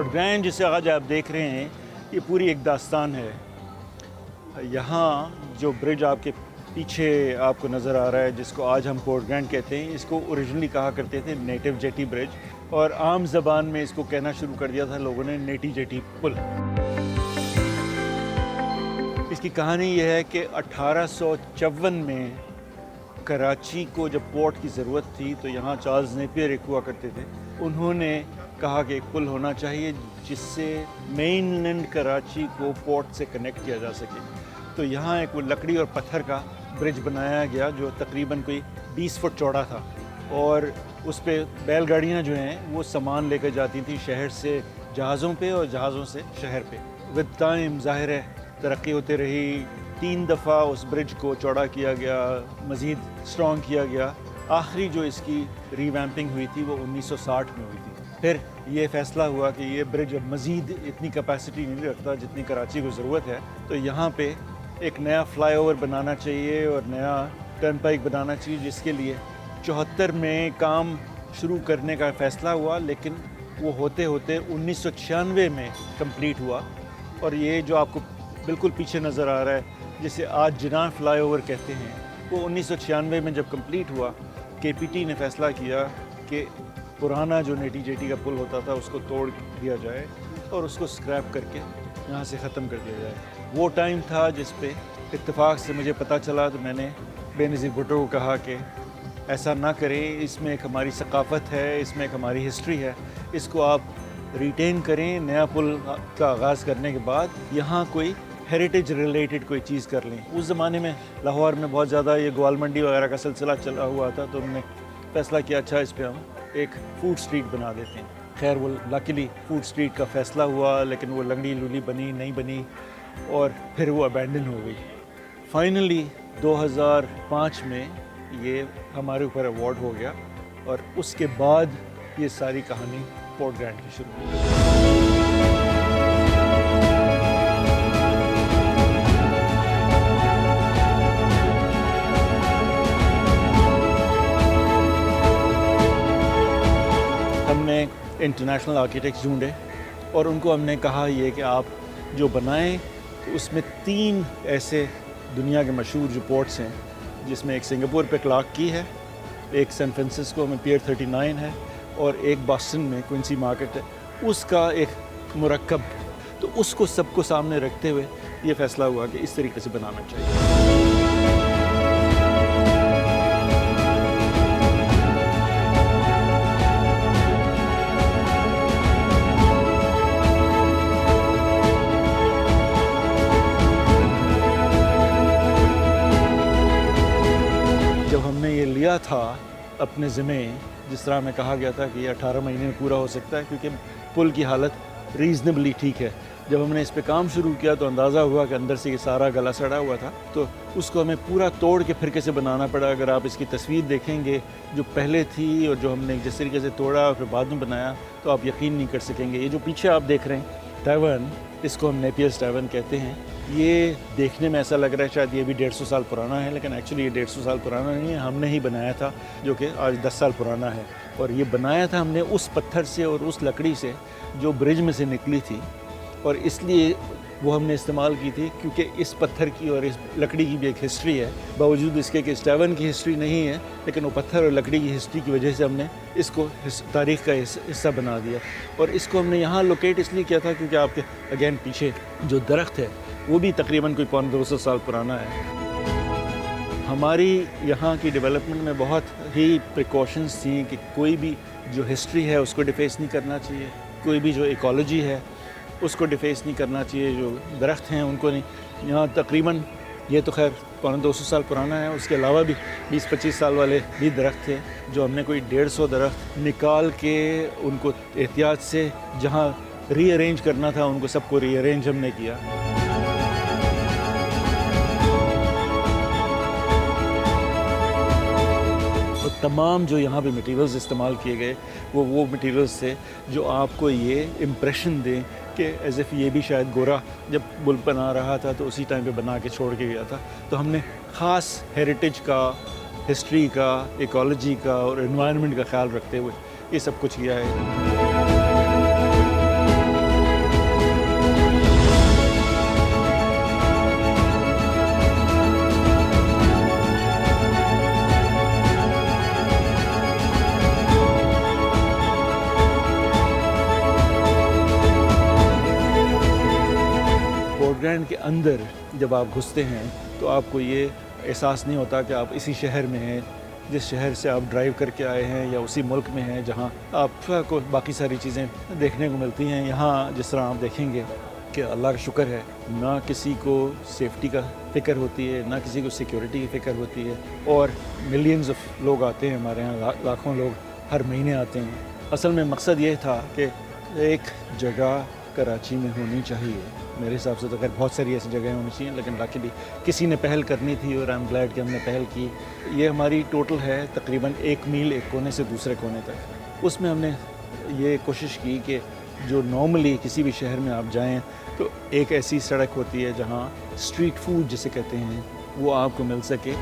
Port grand جسے آج آپ دیکھ رہے ہیں یہ پوری ایک داستان ہے. یہاں جو برج آپ کے پیچھے آپ کو نظر آ رہا ہے جس کو آج ہم پورٹ گرینڈ کہتے ہیں، اس کو اوریجنلی کہا کرتے تھے نیٹو جیٹی برج، اور عام زبان میں اس کو کہنا شروع کر دیا تھا لوگوں نے نیٹی جیٹی پل. اس کی کہانی یہ ہے کہ 1854 میں کراچی کو جب پورٹ کی ضرورت تھی تو یہاں چارلز نیپیر ایک ہوا کرتے تھے، انہوں نے کہا کہ ایک پل ہونا چاہیے جس سے مین لینڈ کراچی کو پورٹ سے کنیکٹ کیا جا سکے. تو یہاں ایک وہ لکڑی اور پتھر کا برج بنایا گیا جو تقریباً کوئی 20 فٹ چوڑا تھا، اور اس پہ بیل گاڑیاں جو ہیں وہ سامان لے کر جاتی تھیں شہر سے جہازوں پہ اور جہازوں سے شہر پہ. ود ٹائم ظاہر ہے ترقی ہوتے رہی، 3 دفعہ اس برج کو چوڑا کیا گیا، مزید اسٹرانگ کیا گیا. آخری جو اس کی ری ویمپنگ ہوئی تھی وہ 1960 میں ہوئی تھی. پھر یہ فیصلہ ہوا کہ یہ برج اب مزید اتنی کیپیسٹی نہیں رکھتا جتنی کراچی کو ضرورت ہے، تو یہاں پہ ایک نیا فلائی اوور بنانا چاہیے اور نیا ٹرن پائک بنانا چاہیے، جس کے لیے 74 میں کام شروع کرنے کا فیصلہ ہوا، لیکن وہ ہوتے ہوتے 1996 میں کمپلیٹ ہوا. اور یہ جو آپ کو بالکل پیچھے نظر آ رہا ہے جسے آج جناح فلائی اوور کہتے ہیں، وہ 1996 میں جب کمپلیٹ ہوا کے پی ٹی نے فیصلہ کیا کہ پرانا جو نیٹی جیٹی کا پل ہوتا تھا اس کو توڑ دیا جائے اور اس کو اسکریپ کر کے یہاں سے ختم کر دیا جائے. وہ ٹائم تھا جس پہ اتفاق سے مجھے پتہ چلا تو میں نے بے نظیر بھٹو کو کہا کہ ایسا نہ کریں، اس میں ایک ہماری ثقافت ہے، اس میں ایک ہماری ہسٹری ہے، اس کو آپ ریٹین کریں. نیا پل کا آغاز کرنے کے بعد یہاں کوئی ہیریٹیج ریلیٹڈ کوئی چیز کر لیں. اس زمانے میں لاہور میں بہت زیادہ یہ گوال منڈی وغیرہ کا سلسلہ چلا ہوا تھا، تو ہم نے فیصلہ کیا اچھا اس پہ ہم ایک فوڈ اسٹریٹ بنا دیتے ہیں. خیر وہ لاکیلی فوڈ اسٹریٹ کا فیصلہ ہوا، لیکن وہ لنگڑی لولی بنی نہیں بنی اور پھر وہ ابینڈن ہو گئی. فائنلی 2005 میں یہ ہمارے اوپر ایوارڈ ہو گیا، اور اس کے بعد یہ ساری کہانی پورٹ گرینڈ کی شروع ہوئی. ہم نے انٹرنیشنل آرکیٹیکٹس ڈھونڈے اور ان کو ہم نے کہا یہ کہ آپ جو بنائیں تو اس میں 3 ایسے دنیا کے مشہور جو پورٹس ہیں، جس میں ایک سنگاپور پہ کلارک کی ہے، ایک سین فرانسسکو میں پیئر 39 ہے، اور ایک باسٹن میں کوئنسی مارکیٹ ہے، اس کا ایک مرکب. تو اس کو سب کو سامنے رکھتے ہوئے یہ فیصلہ ہوا کہ اس طریقے سے بنانا چاہیے. جب ہم نے یہ لیا تھا اپنے ذمے، جس طرح ہمیں کہا گیا تھا کہ یہ 18 مہینے میں پورا ہو سکتا ہے کیونکہ پل کی حالت ریزنیبلی ٹھیک ہے. جب ہم نے اس پہ کام شروع کیا تو اندازہ ہوا کہ اندر سے یہ سارا گلا سڑا ہوا تھا، تو اس کو ہمیں پورا توڑ کے پھر کیسے بنانا پڑا. اگر آپ اس کی تصویر دیکھیں گے جو پہلے تھی اور جو ہم نے جس طریقے سے توڑا اور پھر بعد میں بنایا، تو آپ یقین نہیں کر سکیں گے. یہ جو پیچھے آپ دیکھ رہے ہیں ٹیورن، اس کو ہم نیپیئرز ٹیورن کہتے ہیں. یہ دیکھنے میں ایسا لگ رہا ہے شاید یہ بھی 150 سال پرانا ہے، لیکن ایکچولی یہ 150 سال پرانا نہیں ہے، ہم نے ہی بنایا تھا، جو کہ آج 10 سال پرانا ہے. اور یہ بنایا تھا ہم نے اس پتھر سے اور اس لکڑی سے جو برج میں سے نکلی تھی، اور اس لیے وہ ہم نے استعمال کی تھی کیونکہ اس پتھر کی اور اس لکڑی کی بھی ایک ہسٹری ہے. باوجود اس کے کہ اس ٹیورن کی ہسٹری نہیں ہے، لیکن وہ پتھر اور لکڑی کی ہسٹری کی وجہ سے ہم نے اس کو تاریخ کا حصہ بنا دیا. اور اس کو ہم نے یہاں لوکیٹ اس لیے کیا تھا کیونکہ آپ کے اگین پیچھے جو درخت ہے وہ بھی تقریباً کوئی 200 سال پرانا ہے. ہماری یہاں کی ڈیولپمنٹ میں بہت ہی پریکاشنز تھیں کہ کوئی بھی جو ہسٹری ہے اس کو ڈیفیس نہیں کرنا چاہیے، کوئی بھی جو ایکالوجی ہے اس کو ڈیفیس نہیں کرنا چاہیے، جو درخت ہیں ان کو نہیں. یہاں تقریباً یہ تو خیر 200 سال پرانا ہے، اس کے علاوہ بھی 20-25 سال والے بھی درخت تھے جو ہم نے کوئی 150 درخت نکال کے ان کو احتیاط سے جہاں ری ارینج کرنا تھا ان کو سب کو ری ارینج ہم نے کیا. اور تمام جو یہاں پہ مٹیریلز استعمال کیے گئے وہ مٹیریلز تھے جو آپ کو یہ امپریشن دیں کہ ایز ایف یہ بھی شاید گورا جب ملک بنا رہا تھا تو اسی ٹائم پہ بنا کے چھوڑ کے گیا تھا. تو ہم نے خاص ہیریٹیج کا، ہسٹری کا، ایکالوجی کا اور انوائرمنٹ کا خیال رکھتے ہوئے یہ سب کچھ کیا ہے. اندر جب آپ گھستے ہیں تو آپ کو یہ احساس نہیں ہوتا کہ آپ اسی شہر میں ہیں جس شہر سے آپ ڈرائیو کر کے آئے ہیں، یا اسی ملک میں ہیں جہاں آپ کو باقی ساری چیزیں دیکھنے کو ملتی ہیں۔ یہاں جس طرح آپ دیکھیں گے کہ اللہ کا شکر ہے، نہ کسی کو سیفٹی کا فکر ہوتی ہے، نہ کسی کو سیکیورٹی کی فکر ہوتی ہے، اور ملینز آف لوگ آتے ہیں ہمارے یہاں، لاکھوں لوگ ہر مہینے آتے ہیں۔ اصل میں مقصد یہ تھا کہ ایک جگہ کراچی میں ہونی چاہیے، میرے حساب سے تو خیر بہت ساری ایسی جگہیں ہونی چاہیے، لیکن لاکیلی کسی نے پہل کرنی تھی، اور آئی ایم گلیڈ کہ ہم نے پہل کی۔ یہ ہماری ٹوٹل ہے تقریباً 1 میل ایک کونے سے دوسرے کونے تک۔ اس میں ہم نے یہ کوشش کی کہ جو نارملی کسی بھی شہر میں آپ جائیں تو ایک ایسی سڑک ہوتی ہے جہاں اسٹریٹ فوڈ جسے کہتے ہیں وہ آپ کو مل سکے۔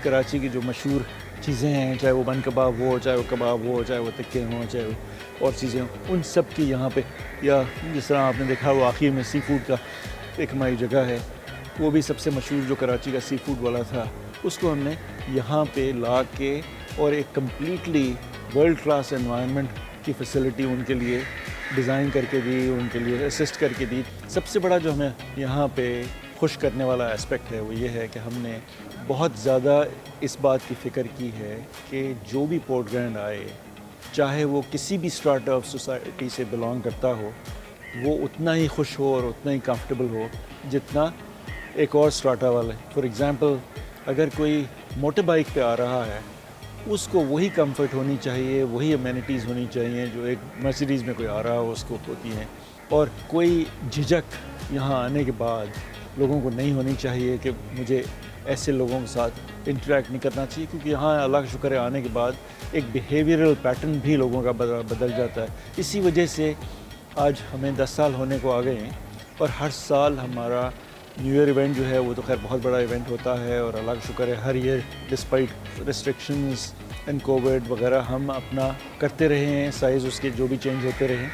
کراچی کی جو مشہور چیزیں ہیں، چاہے وہ بن کباب ہو، چاہے وہ کباب ہو، چاہے وہ تکے ہوں، چاہے وہ اور چیزیں ہوں، ان سب کی یہاں پہ، یا جس طرح آپ نے دیکھا وہ آخر میں سی فوڈ کا ایک ہماری جگہ ہے، وہ بھی سب سے مشہور جو کراچی کا سی فوڈ والا تھا، اس کو ہم نے یہاں پہ لا کے اور ایک کمپلیٹلی ورلڈ کلاس انوائرمنٹ کی فیسلٹی ان کے لیے ڈیزائن کر کے دی، ان کے لیے اسسٹ کر کے دی۔ سب سے بڑا جو ہمیں یہاں پہ خوش کرنے والا اسپیکٹ ہے وہ یہ ہے کہ ہم نے بہت زیادہ اس بات کی فکر کی ہے کہ جو بھی پورٹ گرینڈ آئے، چاہے وہ کسی بھی اسٹارٹ اپ سوسائٹی سے بلانگ کرتا ہو، وہ اتنا ہی خوش ہو اور اتنا ہی کمفرٹیبل ہو جتنا ایک اور اسٹارٹ اپ والے۔ فار ایگزامپل، اگر کوئی موٹر بائک پہ آ رہا ہے، اس کو وہی کمفرٹ ہونی چاہیے، وہی امینٹیز ہونی چاہیے جو ایک مرسیڈیز میں کوئی آ رہا ہو اس کو ہوتی ہیں، اور کوئی جھجک یہاں آنے کے بعد لوگوں کو نہیں ہونی چاہیے کہ مجھے ایسے لوگوں کے ساتھ انٹریکٹ نہیں کرنا چاہیے، کیونکہ یہاں اللہ کا شکر ہے آنے کے بعد ایک بیہیویئرل پیٹرن بھی لوگوں کا بدل جاتا ہے۔ اسی وجہ سے آج ہمیں 10 سال ہونے کو آ گئے ہیں، اور ہر سال ہمارا نیو ایئر ایونٹ جو ہے وہ تو خیر بہت بڑا ایونٹ ہوتا ہے، اور اللہ کا شکر ہے ہر year despite restrictions and covid وغیرہ ہم اپنا کرتے رہے ہیں، سائز اس کے جو بھی چینج ہوتے رہے ہیں۔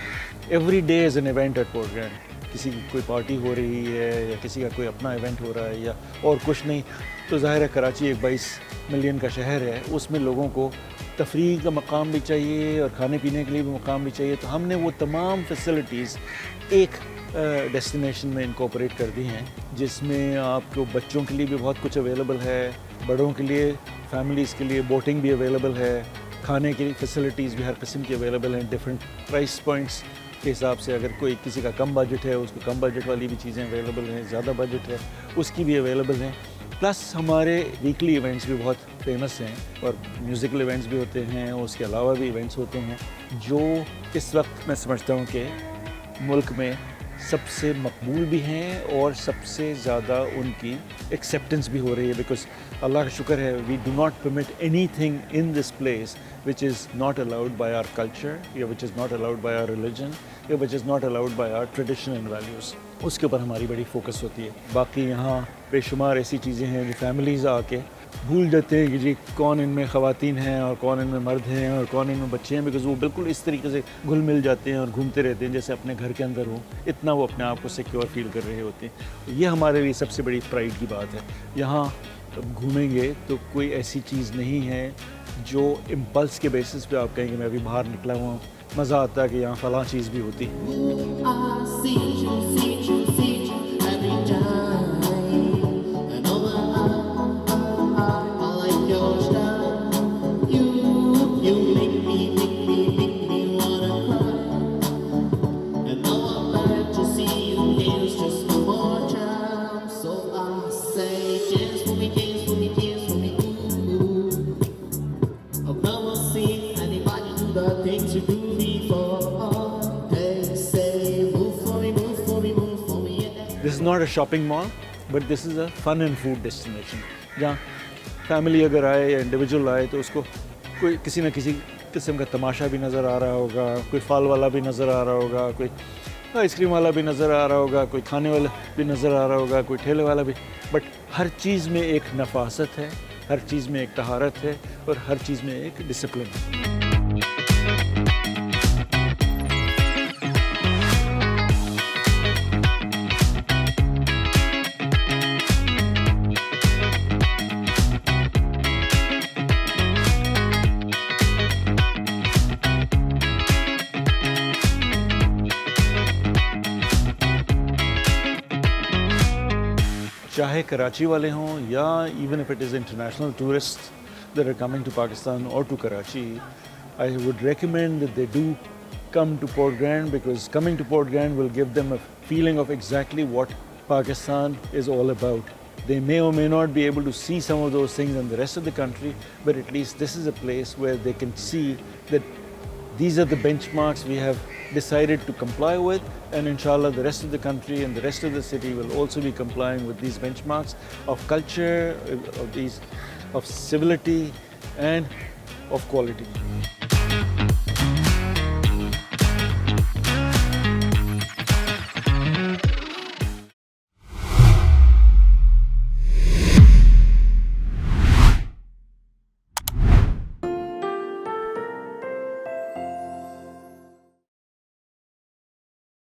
Every day is an event at Port Grand, کسی کی کوئی پارٹی ہو رہی ہے یا کسی کا کوئی اپنا ایونٹ ہو رہا ہے یا اور کچھ نہیں، تو ظاہر ہے کراچی ایک 22 ملین کا شہر ہے، اس میں لوگوں کو تفریح کا مقام بھی چاہیے اور کھانے پینے کے لیے بھی مقام بھی چاہیے، تو ہم نے وہ تمام فیسلٹیز ایک ڈیسٹینیشن میں انکوپریٹ کر دی ہیں، جس میں آپ کو بچوں کے لیے بھی بہت کچھ اویلیبل ہے، بڑوں کے لیے، فیملیز کے لیے بوٹنگ بھی اویلیبل ہے، کھانے کی فیسلٹیز بھی ہر قسم کی اویلیبل ہیں، ڈفرینٹ پرائس پوائنٹس کے حساب سے۔ اگر کوئی کسی کا کم بجٹ ہے اس کو کم بجٹ والی بھی چیزیں اویلیبل ہیں، زیادہ بجٹ ہے اس کی بھی اویلیبل ہیں۔ پلس ہمارے ویکلی ایونٹس بھی بہت فیمس ہیں، اور میوزیکل ایونٹس بھی ہوتے ہیں، اور اس کے علاوہ بھی ایونٹس ہوتے ہیں جو اس وقت میں سمجھتا ہوں کہ ملک میں سب سے مقبول بھی ہیں اور سب سے زیادہ ان کی ایکسیپٹنس بھی ہو رہی ہے، بیکاز اللہ کا شکر ہے we do not permit anything in this place which is not allowed by our culture, یا which is not allowed by our religion, یا which is not allowed by our tradition and values۔ اس کے اوپر ہماری بڑی focus ہوتی ہے۔ باقی یہاں بے شمار ایسی چیزیں ہیں جو فیملیز آ کے بھول جاتے ہیں کہ جی کون ان میں خواتین ہیں اور کون ان میں مرد ہیں اور کون ان میں بچے ہیں، بیکاز وہ بالکل اس طریقے سے گھل مل جاتے ہیں اور گھومتے رہتے ہیں جیسے اپنے گھر کے اندر ہوں، اتنا وہ اپنے آپ کو سیکیور فیل کر رہے ہوتے ہیں۔ یہ ہمارے لیے سب سے بڑی پرائڈ کی بات ہے۔ یہاں گھومیں گے تو کوئی ایسی چیز نہیں ہے جو امپلس کے بیسس پہ آپ کہیں کہ میں ابھی باہر نکلا ہوا ہوں، مزہ آتا ہے کہ یہاں فلاں چیز بھی ہوتی۔ This is not a shopping mall, but this is a fun and food destination. جہاں فیملی اگر آئے یا انڈیویجول آئے تو اس کو کوئی کسی نہ کسی قسم کا تماشا بھی نظر آ رہا ہوگا، کوئی پھل والا بھی نظر آ رہا ہوگا، کوئی آئس کریم والا بھی نظر آ رہا ہوگا, کوئی کھانے والا بھی نظر آ رہا ہوگا, کوئی ٹھیلے والا بھی, بٹ ہر چیز میں ایک نفاست ہے, ہر چیز میں ایک طہارت ہے, اور ہر چیز میں ایک ڈسپلن ہے. چاہے کراچی والے ہوں یا even if it is international tourists that are coming to Pakistan or to Karachi, I would recommend that they do come to Port Gran, because coming to Port Gran will give them a feeling of exactly what Pakistan is all about. They may or may not be able to see some of those things in the rest of the country, but at least this is a place where they can see that these are the benchmarks we have decided to comply with, and inshallah the rest of the country and the rest of the city will also be complying with these benchmarks of culture, of civility and of quality.